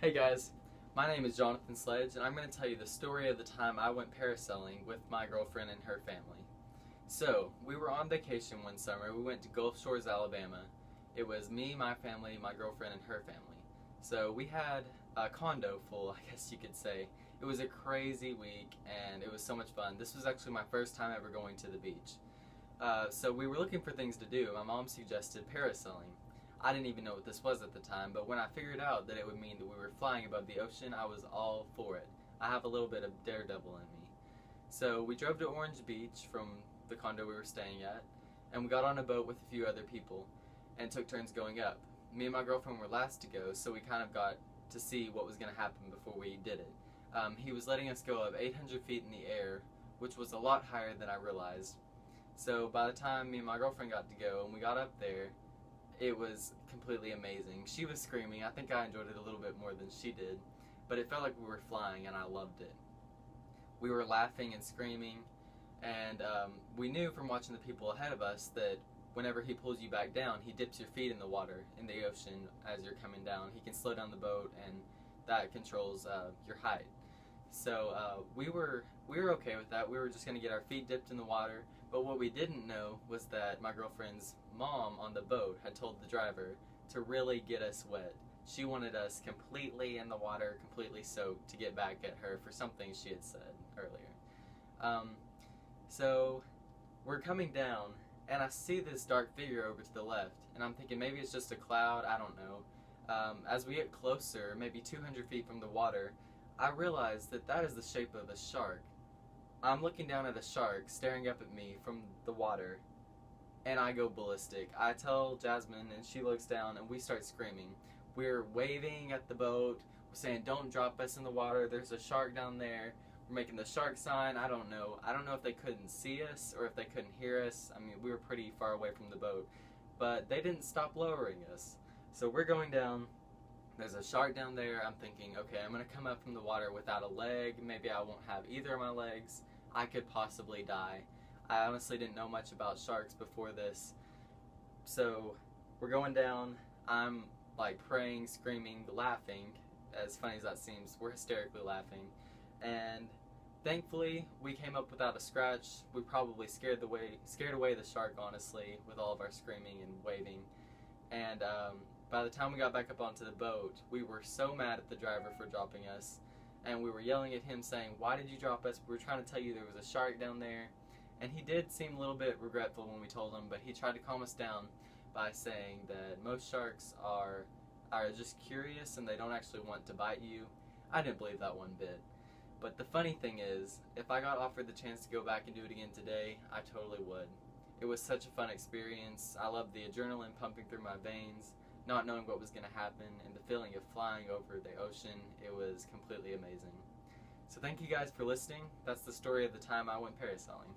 Hey guys, my name is Jonathan Sledge, and I'm going to tell you the story of the time I went parasailing with my girlfriend and her family. So, we were on vacation one summer. We went to Gulf Shores, Alabama. It was me, my family, my girlfriend, and her family. So we had a condo full, I guess you could say. It was a crazy week, and it was so much fun. This was actually my first time ever going to the beach. So we were looking for things to do. My mom suggested parasailing. I didn't even know what this was at the time, but when I figured out that it would mean that we were flying above the ocean, I was all for it. I have a little bit of daredevil in me. So we drove to Orange Beach from the condo we were staying at, and we got on a boat with a few other people and took turns going up. Me and my girlfriend were last to go, so we kind of got to see what was going to happen before we did it. He was letting us go up 800 feet in the air, which was a lot higher than I realized. So by the time me and my girlfriend got to go and we got up there, it was completely amazing. She was screaming. I think I enjoyed it a little bit more than she did, but it felt like we were flying and I loved it. We were laughing and screaming, and we knew from watching the people ahead of us that whenever he pulls you back down, he dips your feet in the water, in the ocean, as you're coming down. He can slow down the boat, and that controls your height. So we were okay with that. We were just going to get our feet dipped in the water, but what we didn't know was that my girlfriend's mom on the boat had told the driver to really get us wet. She wanted us completely in the water, completely soaked, to get back at her for something she had said earlier. So we're coming down, and I see this dark figure over to the left, and I'm thinking maybe it's just a cloud, I don't know. As we get closer, maybe 200 feet from the water, I realize that that is the shape of a shark. I'm looking down at a shark staring up at me from the water, and I go ballistic. I tell Jasmine, and she looks down, and we start screaming. We're waving at the boat. We're saying, "Don't drop us in the water. There's a shark down there." We're making the shark sign. I don't know. I don't know if they couldn't see us or if they couldn't hear us. I mean, we were pretty far away from the boat, but they didn't stop lowering us. So we're going down. There's a shark down there. I'm thinking, okay, I'm going to come up from the water without a leg. Maybe I won't have either of my legs. I could possibly die. I honestly didn't know much about sharks before this. So we're going down. I'm like praying, screaming, laughing. As funny as that seems, we're hysterically laughing. And thankfully, we came up without a scratch. We probably scared away the shark, honestly, with all of our screaming and waving. And by the time we got back up onto the boat, we were so mad at the driver for dropping us, and we were yelling at him saying, "Why did you drop us? We were trying to tell you there was a shark down there." And he did seem a little bit regretful when we told him, but he tried to calm us down by saying that most sharks are just curious and they don't actually want to bite you. I didn't believe that one bit. But the funny thing is, if I got offered the chance to go back and do it again today, I totally would. It was such a fun experience. I loved the adrenaline pumping through my veins, not knowing what was going to happen, and the feeling of flying over the ocean. It was completely amazing. So thank you guys for listening. That's the story of the time I went parasailing.